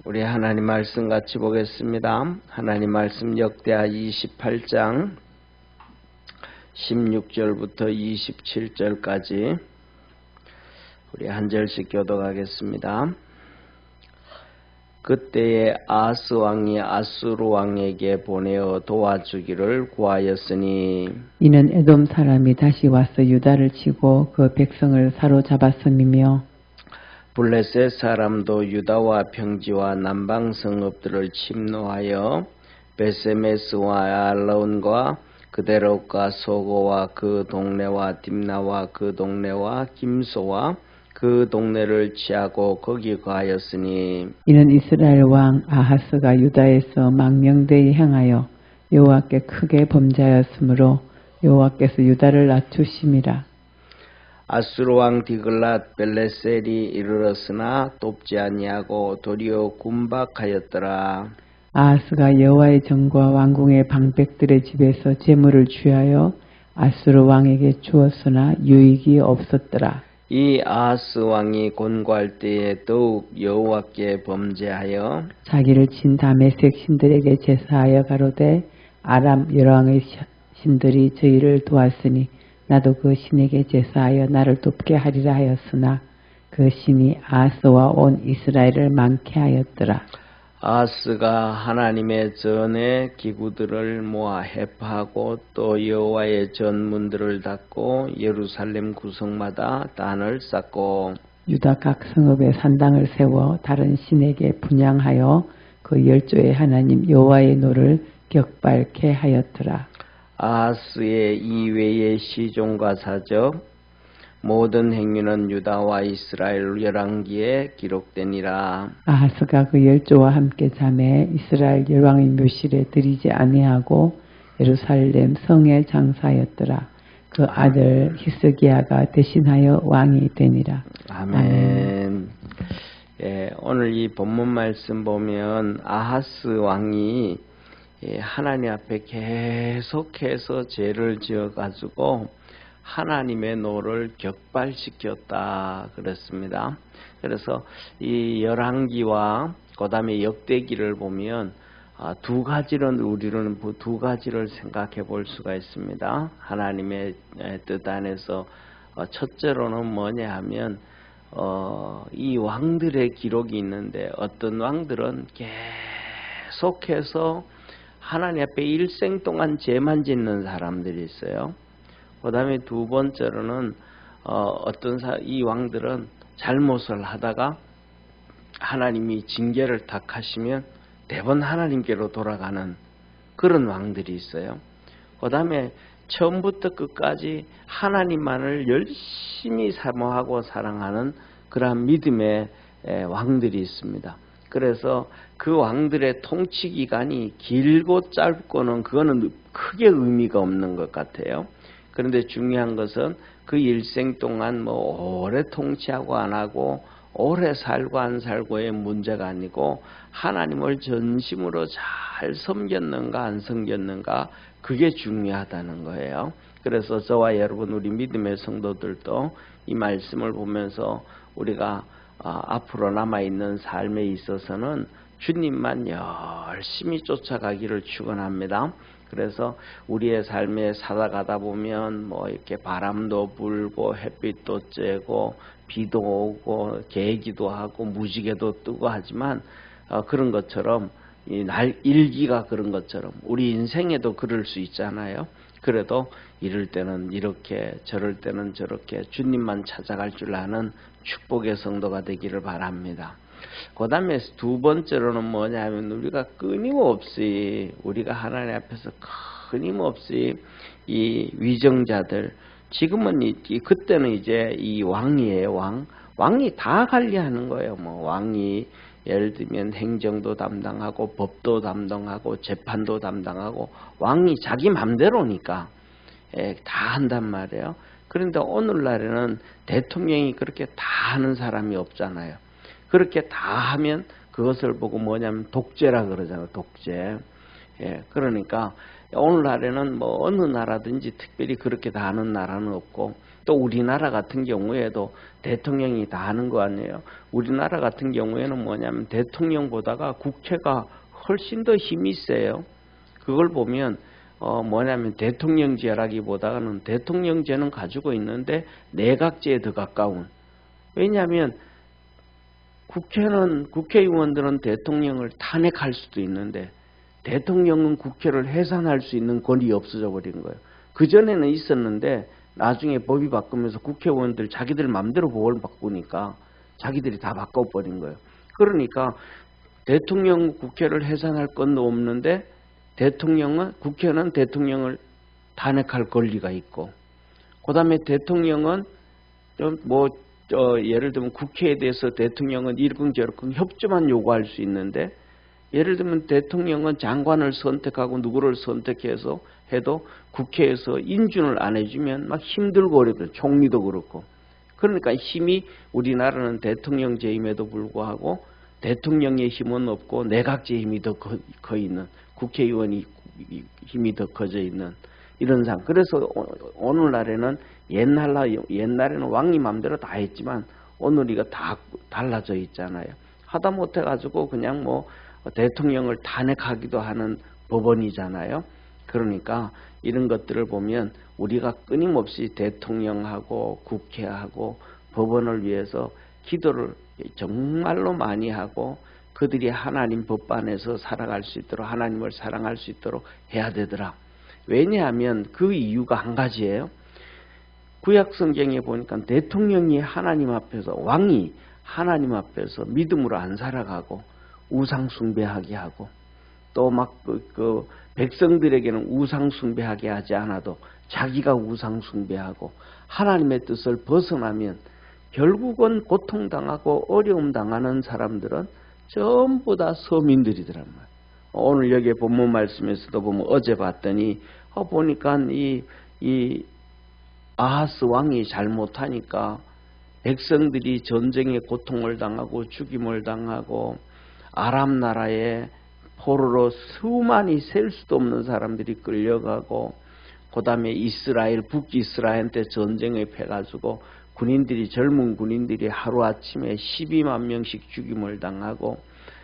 우리 하나님 말씀 같이 보겠습니다. 하나님 말씀 역대하 28장 16절부터 27절까지 우리 한 절씩 교독하겠습니다. 그때에 아하스 왕이 아수르 왕에게 보내어 도와주기를 구하였으니 이는 에돔 사람이 다시 와서 유다를 치고 그 백성을 사로잡았음이며 블레셋 사람도 유다와 평지와 남방 성읍들을 침노하여 베세메스와 알론과 그데롯과 소고와 그 동네와 딥나와 그 동네와 김소와 그 동네를 취하고 거기 거하였으니 이는 이스라엘 왕 아하스가 유다에서 망명되이 향하여 여호와께 크게 범죄하였으므로 여호와께서 유다를 낮추심이라. 아수르 왕 디글랏 벨레셀이 이르렀으나 돕지 아니하고 도리어 군박하였더라. 아하스가 여호와의 전과 왕궁의 방백들의 집에서 재물을 취하여 아수르 왕에게 주었으나 유익이 없었더라. 이 아하스 왕이 곤고할 때에 더욱 여호와께 범죄하여 자기를 친 다메섹 신들에게 제사하여 가로되 아람 여왕의 신들이 저희를 도왔으니 나도 그 신에게 제사하여 나를 돕게 하리라 하였으나 그 신이 아하스와 온 이스라엘을 많게 하였더라. 아하스가 하나님의 전의 기구들을 모아 해파하고 또 여호와의 전문들을 닫고 예루살렘 구성마다 단을 쌓고 유다 각 성읍에 산당을 세워 다른 신에게 분향하여 그 열조의 하나님 여호와의 노를 격발케 하였더라. 아하스의 이외의 시종과 사적 모든 행위는 유다와 이스라엘 열왕기에 기록되니라. 아하스가 그 열조와 함께 잠에 이스라엘 열왕의 묘실에 들이지 아니하고 예루살렘 성에 장사하였더라. 그 아들 히스기야가 대신하여 왕이 되니라. 아멘. 예, 오늘 이 본문 말씀 보면 아하스 왕이 하나님 앞에 계속해서 죄를 지어가지고 하나님의 노를 격발시켰다 그랬습니다. 그래서 이 열왕기와 그 다음에 역대기를 보면 두 가지는 우리는 두 가지를 생각해 볼 수가 있습니다. 하나님의 뜻 안에서 첫째로는 뭐냐 하면 이 왕들의 기록이 있는데 어떤 왕들은 계속해서 하나님 앞에 일생 동안 죄만 짓는 사람들이 있어요. 그 다음에 두 번째로는 이 왕들은 잘못을 하다가 하나님이 징계를 딱 하시면 대번 하나님께로 돌아가는 그런 왕들이 있어요. 그 다음에 처음부터 끝까지 하나님만을 열심히 사모하고 사랑하는 그러한 믿음의 왕들이 있습니다. 그래서 그 왕들의 통치 기간이 길고 짧고는 그거는 크게 의미가 없는 것 같아요. 그런데 중요한 것은 그 일생 동안 오래 통치하고 안 하고 오래 살고 안 살고의 문제가 아니고 하나님을 전심으로 잘 섬겼는가 안 섬겼는가 그게 중요하다는 거예요. 그래서 저와 여러분 우리 믿음의 성도들도 이 말씀을 보면서 우리가 앞으로 남아있는 삶에 있어서는 주님만 열심히 쫓아가기를 축원합니다. 그래서 우리의 삶에 살아가다 보면 이렇게 바람도 불고 햇빛도 쬐고 비도 오고 개기도 하고 무지개도 뜨고 하지만 그런 것처럼 일기가 그런 것처럼 우리 인생에도 그럴 수 있잖아요. 그래도 이럴 때는 이렇게 저럴 때는 저렇게 주님만 찾아갈 줄 아는 축복의 성도가 되기를 바랍니다. 그 다음에 두 번째로는 뭐냐면 우리가 끊임없이 우리가 하나님 앞에서 끊임없이 이 위정자들 지금은 그때는 이제 이 왕이에요. 왕이 다 관리하는 거예요. 왕이 예를 들면 행정도 담당하고 법도 담당하고 재판도 담당하고 왕이 자기 맘대로니까 다 한단 말이에요. 그런데 오늘날에는 대통령이 그렇게 다 하는 사람이 없잖아요. 그렇게 다 하면 그것을 보고 뭐냐면 독재라 그러잖아요. 독재. 그러니까 오늘날에는 어느 나라든지 특별히 그렇게 다 하는 나라는 없고 또 우리나라 같은 경우에도 대통령이 다 하는 거 아니에요. 우리나라 같은 경우에는 뭐냐면 대통령보다가 국회가 훨씬 더 힘이 세요. 그걸 보면 뭐냐면 대통령제라기보다는 대통령제는 가지고 있는데 내각제에 더 가까운. 왜냐하면 국회의원들은 대통령을 탄핵할 수도 있는데 대통령은 국회를 해산할 수 있는 권리 없어져 버린 거예요. 그전에는 있었는데 나중에 법이 바꾸면서 국회의원들 자기들 마음대로 법을 바꾸니까 자기들이 다 바꿔버린 거예요. 그러니까 대통령 국회를 해산할 건도 없는데 국회는 대통령을 탄핵할 권리가 있고, 그 다음에 대통령은 예를 들면 국회에 대해서 대통령은 이러쿵저러쿵 협조만 요구할 수 있는데, 예를 들면 대통령은 장관을 선택하고 누구를 선택해서 해도 국회에서 인준을 안 해주면 막 힘들고 어렵거든요. 총리도 그렇고. 그러니까 힘이 우리나라는 대통령제임에도 불구하고 대통령의 힘은 없고 내각제 힘이 더 커 있는, 국회의원이 힘이 더 커져 있는 이런 상황. 그래서 오늘날에는 옛날에는 왕이 마음대로 다 했지만 오늘이가 다 달라져 있잖아요. 하다못해 가지고 그냥 대통령을 탄핵하기도 하는 법원이잖아요. 그러니까 이런 것들을 보면 우리가 끊임없이 대통령하고 국회하고 법원을 위해서 기도를 정말로 많이 하고 그들이 하나님 법안에서 살아갈 수 있도록, 하나님을 사랑할 수 있도록 해야 되더라. 왜냐하면 그 이유가 한 가지예요. 구약 성경에 보니까 대통령이 하나님 앞에서, 왕이 하나님 앞에서 믿음으로 안 살아가고 우상 숭배하게 하고, 또 그 백성들에게는 우상 숭배하게 하지 않아도 자기가 우상 숭배하고 하나님의 뜻을 벗어나면 결국은 고통당하고 어려움 당하는 사람들은 전부 다 서민들이더란 말이에요. 오늘 여기 본문 말씀에서도 보면 어제 봤더니 보니까 이 아하스 왕이 잘못하니까 백성들이 전쟁의 고통을 당하고 죽임을 당하고 아람 나라에 포로로 수많이 셀 수도 없는 사람들이 끌려가고, 그 다음에 북이스라엘한테 전쟁에 패가지고 젊은 군인들이 하루아침에 12만 명씩 죽임을 당하고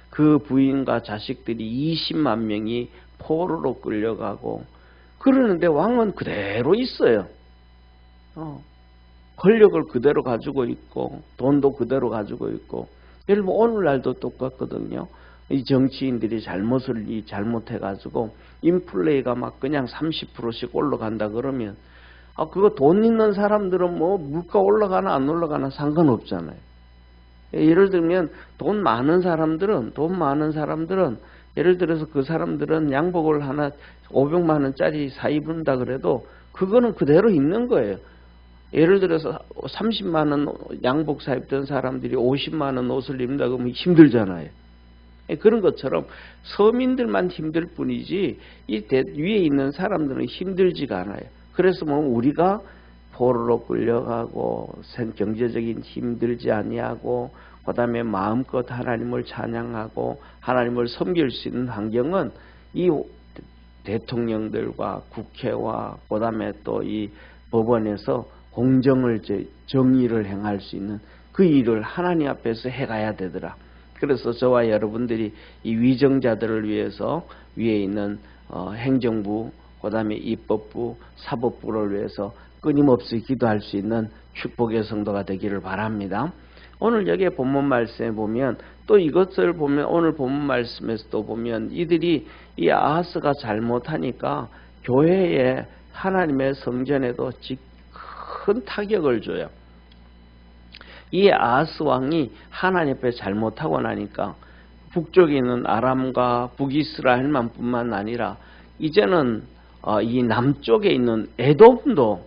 그 부인과 자식들이 20만 명이 포로로 끌려가고, 그러는데 왕은 그대로 있어요. 권력을 그대로 가지고 있고 돈도 그대로 가지고 있고. 여러분 오늘날도 똑같거든요. 이 정치인들이 잘못해가지고 인플레이가 막 그냥 30%씩 올라간다 그러면 그거 돈 있는 사람들은 물가 올라가나 안 올라가나 상관없잖아요. 예를 들면 돈 많은 사람들은 예를 들어서 그 사람들은 양복을 하나 500만 원짜리 사 입는다 그래도 그거는 그대로 있는 거예요. 예를 들어서 30만 원 양복 사 입던 사람들이 50만 원 옷을 입는다 그러면 힘들잖아요. 그런 것처럼 서민들만 힘들 뿐이지 위에 있는 사람들은 힘들지가 않아요. 그래서 우리가 포로로 끌려가고 경제적인 힘들지 아니하고 그 다음에 마음껏 하나님을 찬양하고 하나님을 섬길 수 있는 환경은 이 대통령들과 국회와 그 다음에 또 이 법원에서 정의를 행할 수 있는 그 일을 하나님 앞에서 해가야 되더라. 그래서 저와 여러분들이 이 위정자들을 위해서 위에 있는 행정부, 그 다음에 입법부, 사법부를 위해서 끊임없이 기도할 수 있는 축복의 성도가 되기를 바랍니다. 오늘 여기에 본문 말씀에 보면 또 이것을 보면 오늘 본문 말씀에서도 보면 이들이 이 아하스가 잘못하니까 교회에 하나님의 성전에도 큰 타격을 줘요. 이 아하스 왕이 하나님 앞에 잘못하고 나니까 북쪽에 있는 아람과 북이스라엘만 뿐만 아니라 이제는 이 남쪽에 있는 에돔도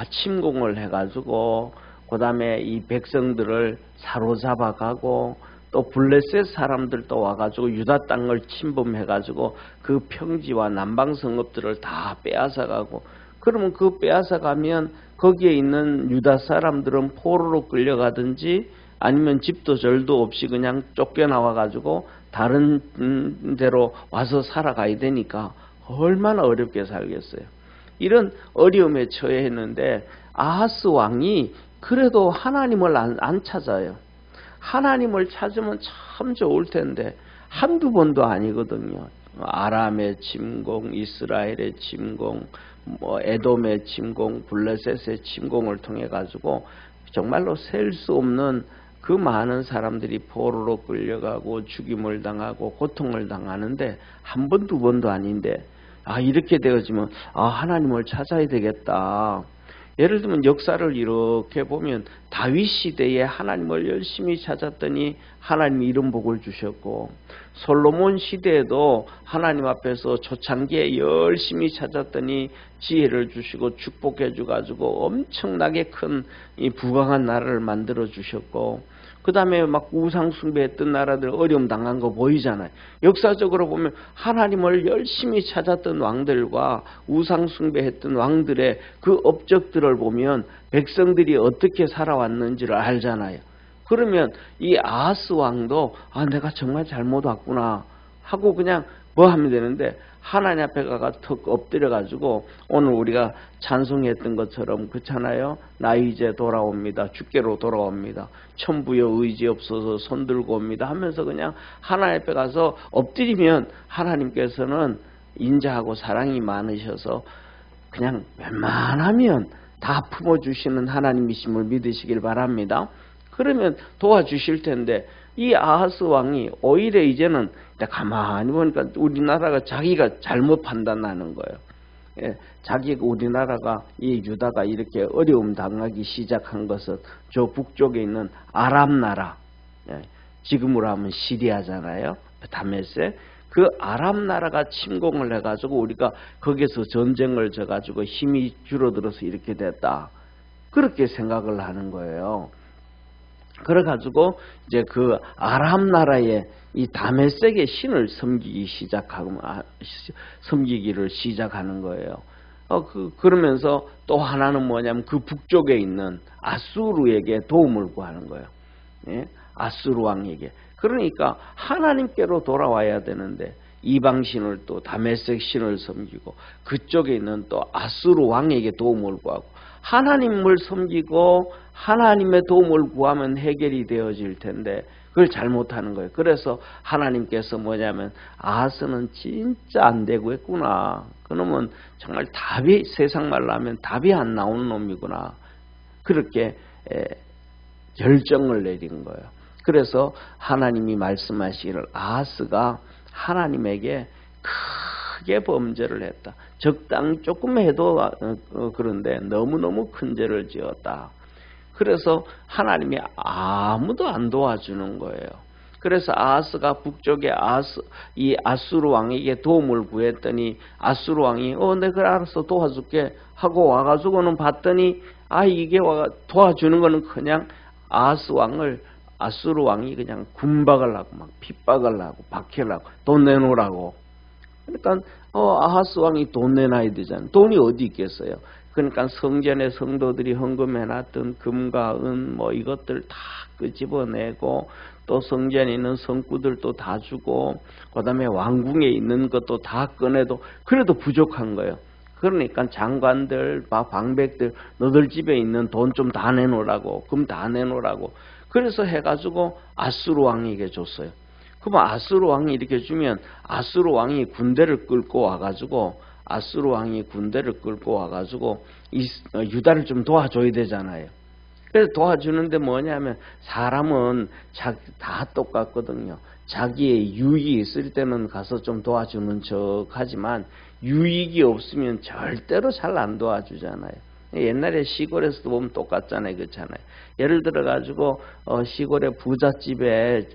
침공을 해가지고 그 다음에 이 백성들을 사로잡아가고 또 블레셋 사람들도 와가지고 유다 땅을 침범해가지고 그 평지와 남방 성읍들을 다 빼앗아가고, 그러면 그 빼앗아가면 거기에 있는 유다 사람들은 포로로 끌려가든지 아니면 집도 절도 없이 그냥 쫓겨나와가지고 다른 데로 와서 살아가야 되니까 얼마나 어렵게 살겠어요. 이런 어려움에 처했는데 아하스 왕이 그래도 하나님을 안 찾아요. 하나님을 찾으면 참 좋을 텐데 한두 번도 아니거든요. 아람의 침공, 이스라엘의 침공, 에돔의 침공, 블레셋의 침공을 통해 가지고 정말로 셀 수 없는 그 많은 사람들이 포로로 끌려가고 죽임을 당하고 고통을 당하는데 한 번, 두 번도 아닌데 이렇게 되어지면 하나님을 찾아야 되겠다. 예를 들면 역사를 이렇게 보면 다윗 시대에 하나님을 열심히 찾았더니 하나님이 이런 복을 주셨고, 솔로몬 시대에도 하나님 앞에서 초창기에 열심히 찾았더니 지혜를 주시고 축복해 주가지고 엄청나게 큰 이 부강한 나라를 만들어 주셨고, 그 다음에 막 우상 숭배했던 나라들 어려움 당한 거 보이잖아요. 역사적으로 보면 하나님을 열심히 찾았던 왕들과 우상 숭배했던 왕들의 그 업적들을 보면 백성들이 어떻게 살아왔는지를 알잖아요. 그러면 이 아하스 왕도 내가 정말 잘못 왔구나 하고 그냥 뭐 하면 되는데, 하나님 앞에 가가 턱 엎드려 가지고 오늘 우리가 찬송했던 것처럼 그렇잖아요. 나 이제 돌아옵니다. 주께로 돌아옵니다. 천부여 의지 없어서 손들고 옵니다 하면서 그냥 하나님 앞에 가서 엎드리면 하나님께서는 인자하고 사랑이 많으셔서 그냥 웬만하면 다 품어주시는 하나님이심을 믿으시길 바랍니다. 그러면 도와주실 텐데, 이 아하스 왕이 오히려 이제는 가만히 보니까 우리나라가 자기가 잘못 판단하는 거예요. 우리나라가 이 유다가 이렇게 어려움 당하기 시작한 것은 저 북쪽에 있는 아람 나라, 지금으로 하면 시리아잖아요. 다메섹. 그 아람 나라가 침공을 해가지고 우리가 거기서 전쟁을 져가지고 힘이 줄어들어서 이렇게 됐다. 그렇게 생각을 하는 거예요. 그래가지고 이제 그 아람 나라의 이 다메섹의 신을 섬기기를 시작하는 거예요. 그러면서 또 하나는 뭐냐면 그 북쪽에 있는 아수르에게 도움을 구하는 거예요. 아수르 왕에게. 그러니까 하나님께로 돌아와야 되는데 이방 신을 또 다메섹 신을 섬기고 그쪽에 있는 또 아수르 왕에게 도움을 구하고, 하나님을 섬기고 하나님의 도움을 구하면 해결이 되어질 텐데 그걸 잘못하는 거예요. 그래서 하나님께서 뭐냐면 아하스는 진짜 안 되고 했구나. 그놈은 정말 답이, 세상 말로 하면 답이 안 나오는 놈이구나. 그렇게 결정을 내린 거예요. 그래서 하나님이 말씀하시기를 아하스가 하나님에게 크게 범죄를 했다. 적당히 조금 해도 그런데 너무너무 큰 죄를 지었다. 그래서 하나님이 아무도 안 도와주는 거예요. 그래서 아하스가 북쪽에 이 아수르 왕에게 도움을 구했더니 아수르 왕이 내가 알아서 도와줄게 하고 와가지고는 봤더니 이게 도와주는 거는 그냥 아수르 왕이 그냥 군박을 하고 막 핍박을 하고 박해를 하고 돈 내놓으라고. 그러니까 아하스 왕이 돈 내놔야 되잖아요. 돈이 어디 있겠어요. 그러니까 성전에 성도들이 헌금해놨던 금과 은 이것들 다 끄집어내고, 또 성전에 있는 성구들도 다 주고, 그 다음에 왕궁에 있는 것도 다 꺼내도 그래도 부족한 거예요. 그러니까 장관들, 방백들, 너들 집에 있는 돈 좀 다 내놓으라고, 금 다 내놓으라고. 그래서 해가지고 아수르 왕에게 줬어요. 그럼 아수르 왕이 이렇게 주면 아수르 왕이 군대를 끌고 와가지고 유다를 좀 도와줘야 되잖아요. 그래서 도와주는데 뭐냐면 사람은 다 똑같거든요. 자기의 유익이 있을 때는 가서 좀 도와주는 척 하지만 유익이 없으면 절대로 잘 안 도와주잖아요. 옛날에 시골에서도 보면 똑같잖아요. 그렇잖아요. 예를 들어가지고 시골의 부잣집에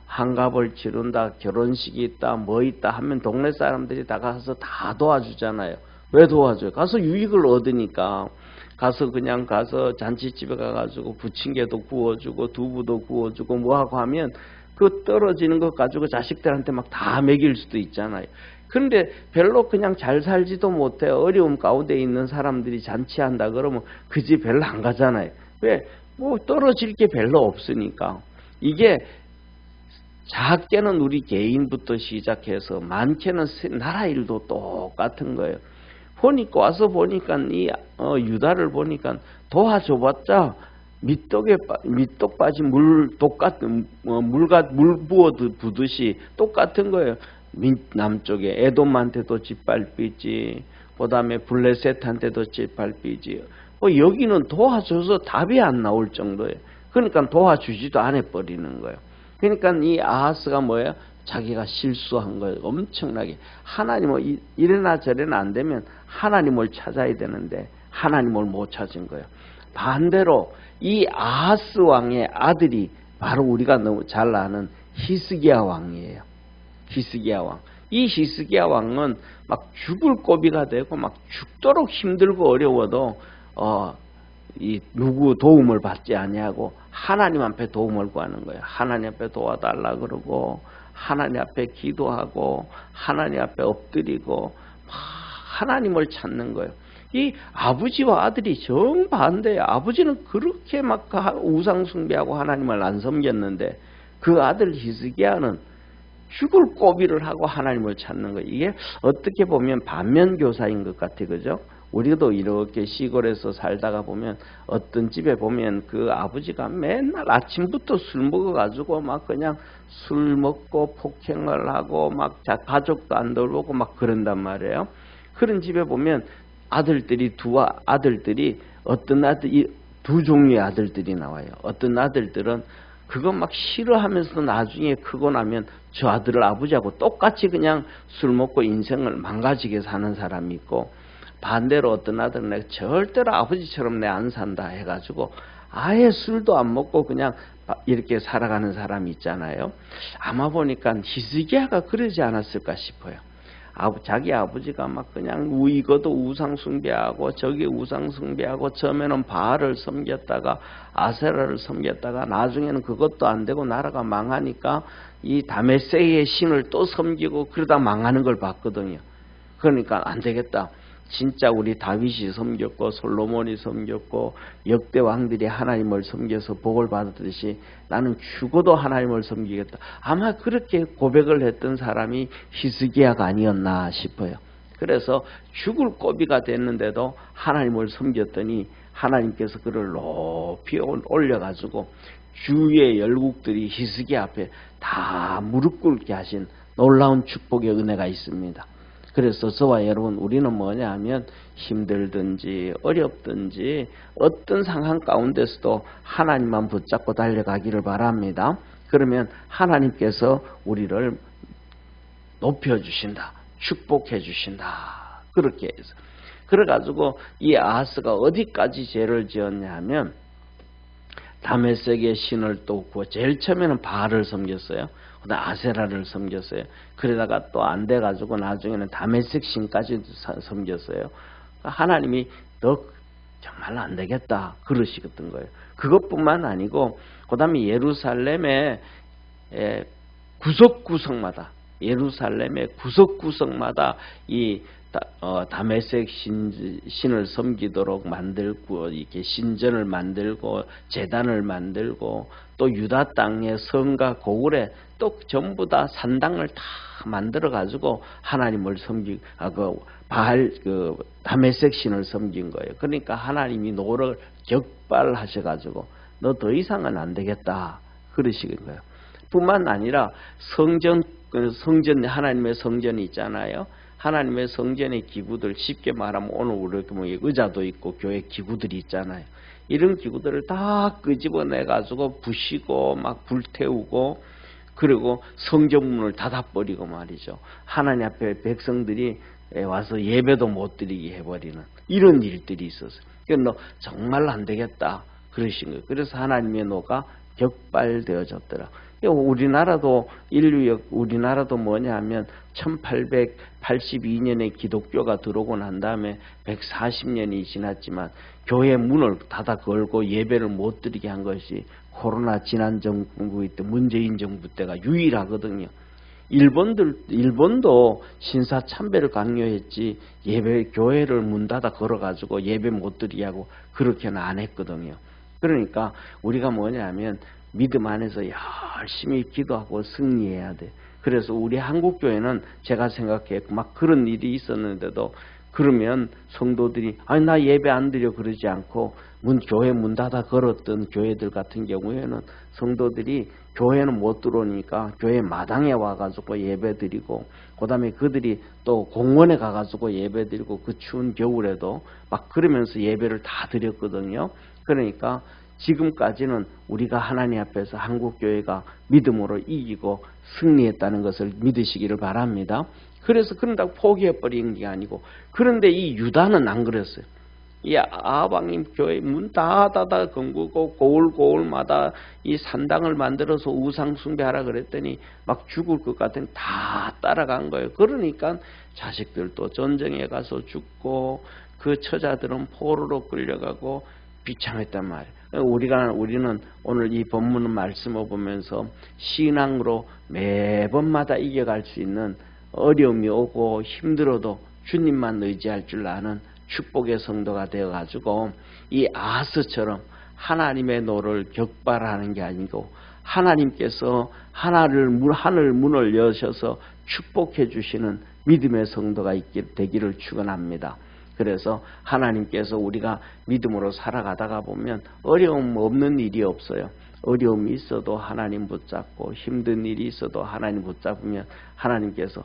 한갑을 치른다, 결혼식이 있다, 있다 하면 동네 사람들이 다 가서 다 도와주잖아요. 왜 도와줘요? 가서 유익을 얻으니까. 가서 잔치집에 가가지고 부침개도 구워주고 두부도 구워주고 하고 하면 그 떨어지는 것 가지고 자식들한테 막 다 먹일 수도 있잖아요. 그런데 별로 그냥 잘 살지도 못해 어려움 가운데 있는 사람들이 잔치한다 그러면 그 집 별로 안 가잖아요. 왜? 떨어질 게 별로 없으니까. 이게 작게는 우리 개인부터 시작해서 많게는 나라 일도 똑같은 거예요. 보니까 와서 보니까 이 유다를 보니까 도와줘봤자 밑독 빠진 물 똑같은 물 부어 부듯이 똑같은 거예요. 남쪽에 에돔한테도 짓밟히지, 그다음에 블레셋한테도 짓밟히지. 여기는 도와줘서 답이 안 나올 정도예요. 그러니까 도와주지도 않아 버리는 거예요. 그러니까 이 아하스가 뭐예요? 자기가 실수한 거예요. 엄청나게. 하나님을 이래나 저래나 안 되면 하나님을 찾아야 되는데 하나님을 못 찾은 거예요. 반대로 이 아하스 왕의 아들이 바로 우리가 너무 잘 아는 히스기야 왕이에요. 히스기야 왕. 이 히스기야 왕은 막 죽을 고비가 되고 막 죽도록 힘들고 어려워도 이 누구 도움을 받지 아니하고 하나님 앞에 도움을 구하는 거예요. 하나님 앞에 도와달라 그러고 하나님 앞에 기도하고 하나님 앞에 엎드리고 하나님을 찾는 거예요. 이 아버지와 아들이 정반대예요. 아버지는 그렇게 막 우상 숭배하고 하나님을 안 섬겼는데 그 아들 히스기야는 죽을 고비를 하고 하나님을 찾는 거예요. 이게 어떻게 보면 반면교사인 것 같아요. 그죠? 우리도 이렇게 시골에서 살다가 보면 어떤 집에 보면 그 아버지가 맨날 아침부터 술 먹어가지고 막 그냥 술 먹고 폭행을 하고 막 가족도 안 돌보고 막 그런단 말이에요. 그런 집에 보면 아들들이 어떤 아들이 두 종류의 아들들이 나와요. 어떤 아들들은 그거 막 싫어하면서 나중에 크고 나면 저 아들을 아버지하고 똑같이 그냥 술 먹고 인생을 망가지게 사는 사람이 있고, 반대로 어떤 아들은 내가 절대로 아버지처럼 내 안 산다 해가지고 아예 술도 안 먹고 그냥 이렇게 살아가는 사람이 있잖아요. 아마 보니까 히스기야가 그러지 않았을까 싶어요. 자기 아버지가 막 그냥 이것도 우상 숭배하고 저기 우상 숭배하고 처음에는 바알을 섬겼다가 아세라를 섬겼다가 나중에는 그것도 안 되고 나라가 망하니까 이 다메섹의 신을 또 섬기고 그러다 망하는 걸 봤거든요. 그러니까 안 되겠다. 진짜 우리 다윗이 섬겼고 솔로몬이 섬겼고 역대 왕들이 하나님을 섬겨서 복을 받았듯이 나는 죽어도 하나님을 섬기겠다. 아마 그렇게 고백을 했던 사람이 히스기야가 아니었나 싶어요. 그래서 죽을 고비가 됐는데도 하나님을 섬겼더니 하나님께서 그를 높이 올려가지고 주의 열국들이 히스기야 앞에 다 무릎 꿇게 하신 놀라운 축복의 은혜가 있습니다. 그래서 저와 여러분, 우리는 뭐냐 하면 힘들든지 어렵든지 어떤 상황 가운데서도 하나님만 붙잡고 달려가기를 바랍니다. 그러면 하나님께서 우리를 높여주신다, 축복해주신다. 그렇게 해서 그래가지고 이 아하스가 어디까지 죄를 지었냐 하면 다메섹의 신을 또 구워 제일 처음에는 바알을 섬겼어요. 그다음 아세라를 섬겼어요. 그러다가 또 안 돼가지고 나중에는 다메섹 신까지 섬겼어요. 하나님이 너 정말 안 되겠다 그러시겠던 거예요. 그것뿐만 아니고 그다음에 예루살렘의 구석구석마다 이 다메섹 신을 섬기도록 만들고 이렇게 신전을 만들고 제단을 만들고 또 유다 땅의 성과 고을에 또 전부 다 산당을 다 만들어 가지고 하나님을 다메섹 신을 섬긴 거예요. 그러니까 하나님이 노를 격발하셔 가지고 너 더 이상은 안 되겠다 그러시는 거예요. 뿐만 아니라 성전 하나님의 성전이 있잖아요. 하나님의 성전의 기구들, 쉽게 말하면 오늘 우리 의자도 있고 교회 기구들이 있잖아요. 이런 기구들을 다 끄집어내가지고 부시고 막 불태우고 그리고 성전문을 닫아버리고 말이죠. 하나님 앞에 백성들이 와서 예배도 못 드리게 해버리는 이런 일들이 있었어요. 그러니까 너 정말 안 되겠다 그러신 거예요. 그래서 하나님의 노가 격발되어졌더라. 우리나라도 뭐냐 하면 1882년에 기독교가 들어오고 난 다음에 140년이 지났지만 교회 문을 닫아 걸고 예배를 못 드리게 한 것이 코로나 지난 정부 때 문재인 정부 때가 유일하거든요. 일본도 신사 참배를 강요했지 교회를 문 닫아 걸어가지고 예배 못 드리게 하고 그렇게는 안 했거든요. 그러니까 우리가 뭐냐 하면 믿음 안에서 열심히 기도하고 승리해야 돼. 그래서 우리 한국교회는 제가 생각해 막 그런 일이 있었는데도 그러면 성도들이 아니 나 예배 안 드려 그러지 않고 교회 문 닫아 걸었던 교회들 같은 경우에는 성도들이 교회는 못 들어오니까 교회 마당에 와가지고 예배 드리고 그다음에 그들이 또 공원에 가가지고 예배 드리고 그 추운 겨울에도 막 그러면서 예배를 다 드렸거든요. 그러니까 지금까지는 우리가 하나님 앞에서 한국교회가 믿음으로 이기고 승리했다는 것을 믿으시기를 바랍니다. 그래서 그런다고 포기해버리는 게 아니고, 그런데 이 유다는 안 그랬어요. 이 아방님 교회 문 다 닫아 건구고 고을마다 이 산당을 만들어서 우상 숭배하라 그랬더니 막 죽을 것 같은 다 따라간 거예요. 그러니까 자식들도 전쟁에 가서 죽고 그 처자들은 포로로 끌려가고 비참했단 말이에요. 우리는 오늘 이 본문 말씀을 보면서 신앙으로 매번마다 이겨갈 수 있는, 어려움이 오고 힘들어도 주님만 의지할 줄 아는 축복의 성도가 되어가지고 이 아하스처럼 하나님의 노를 격발하는 게 아니고 하나님께서 하늘 문을 여셔서 축복해 주시는 믿음의 성도가 되기를 축원합니다. 그래서 하나님께서 우리가 믿음으로 살아가다가 보면 어려움 없는 일이 없어요. 어려움이 있어도 하나님 붙잡고 힘든 일이 있어도 하나님 붙잡으면 하나님께서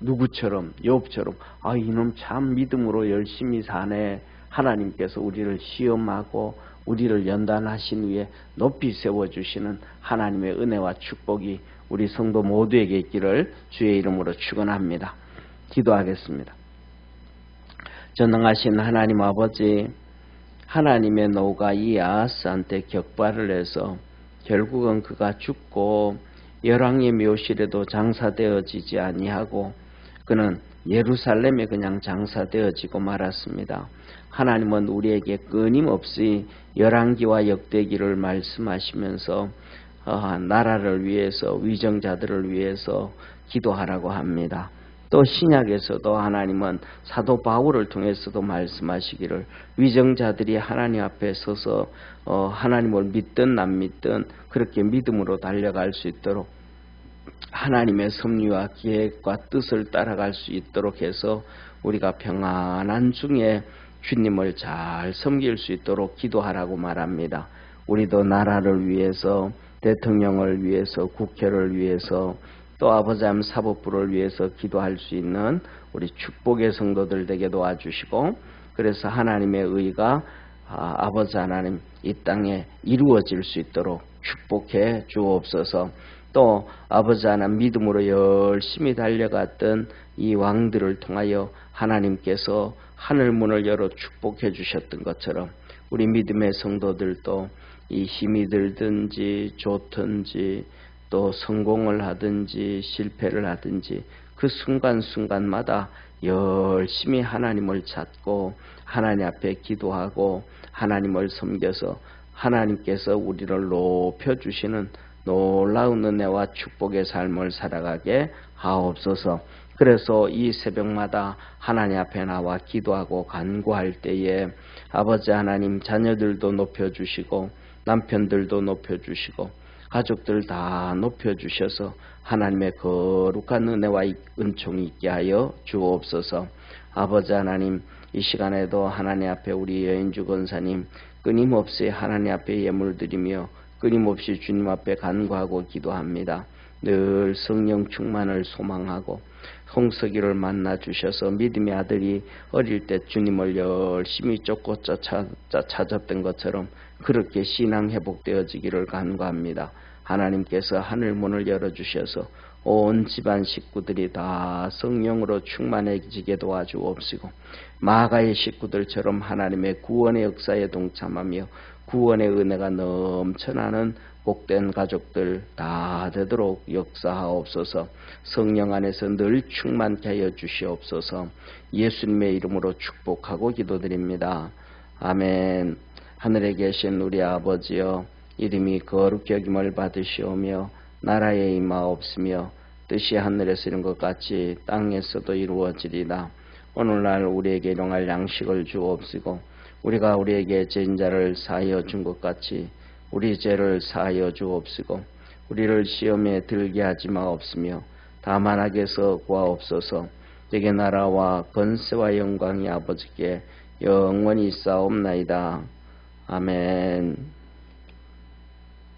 누구처럼 욥처럼 이놈 참 믿음으로 열심히 사네. 하나님께서 우리를 시험하고 우리를 연단하신 후에 높이 세워주시는 하나님의 은혜와 축복이 우리 성도 모두에게 있기를 주의 이름으로 축원합니다. 기도하겠습니다. 전능하신 하나님 아버지, 하나님의 노가 이 아하스한테 격발을 해서 결국은 그가 죽고 열왕의 묘실에도 장사되어지지 아니하고 그는 예루살렘에 그냥 장사되어지고 말았습니다. 하나님은 우리에게 끊임없이 열왕기와 역대기를 말씀하시면서 나라를 위해서, 위정자들을 위해서 기도하라고 합니다. 또 신약에서도 하나님은 사도 바울을 통해서도 말씀하시기를 위정자들이 하나님 앞에 서서 하나님을 믿든 안 믿든 그렇게 믿음으로 달려갈 수 있도록 하나님의 섭리와 계획과 뜻을 따라갈 수 있도록 해서 우리가 평안한 중에 주님을 잘 섬길 수 있도록 기도하라고 말합니다. 우리도 나라를 위해서, 대통령을 위해서, 국회를 위해서, 또 아버지 하나님 사법부를 위해서 기도할 수 있는 우리 축복의 성도들 되게 도와주시고, 그래서 하나님의 의가 아버지 하나님 이 땅에 이루어질 수 있도록 축복해 주옵소서. 또 아버지 하나님 믿음으로 열심히 달려갔던 이 왕들을 통하여 하나님께서 하늘 문을 열어 축복해 주셨던 것처럼 우리 믿음의 성도들도 이 힘이 들든지 좋든지 또 성공을 하든지 실패를 하든지 그 순간순간마다 열심히 하나님을 찾고 하나님 앞에 기도하고 하나님을 섬겨서 하나님께서 우리를 높여주시는 놀라운 은혜와 축복의 삶을 살아가게 하옵소서. 그래서 이 새벽마다 하나님 앞에 나와 기도하고 간구할 때에 아버지 하나님 자녀들도 높여주시고 남편들도 높여주시고 가족들 다 높여주셔서 하나님의 거룩한 은혜와 은총이 있게 하여 주옵소서. 아버지 하나님 이 시간에도 하나님 앞에 우리 여인주 권사님 끊임없이 하나님 앞에 예물드리며 끊임없이 주님 앞에 간구하고 기도합니다. 늘 성령 충만을 소망하고 홍석이를 만나 주셔서 믿음의 아들이 어릴 때 주님을 열심히 쫓고 찾았던 것처럼 그렇게 신앙 회복되어지기를 간구합니다. 하나님께서 하늘 문을 열어주셔서 온 집안 식구들이 다 성령으로 충만해지게 도와주옵시고 마가의 식구들처럼 하나님의 구원의 역사에 동참하며 구원의 은혜가 넘쳐나는 복된 가족들 다 되도록 역사하옵소서. 성령 안에서 늘 충만케 하여 주시옵소서. 예수님의 이름으로 축복하고 기도드립니다. 아멘. 하늘에 계신 우리 아버지여, 이름이 거룩히 여김을 받으시오며 나라에 임하옵시며 뜻이 하늘에서 이룬 것 같이 땅에서도 이루어지리다. 오늘날 우리에게 일용할 양식을 주옵시고 우리가 우리에게 죄인 자를 사하여 준 것 같이 우리 죄를 사하여 주옵시고 우리를 시험에 들게 하지 마옵시며 다만 악에서 구하옵소서. 되게 나라와 권세와 영광이 아버지께 영원히 있사옵나이다. 아멘.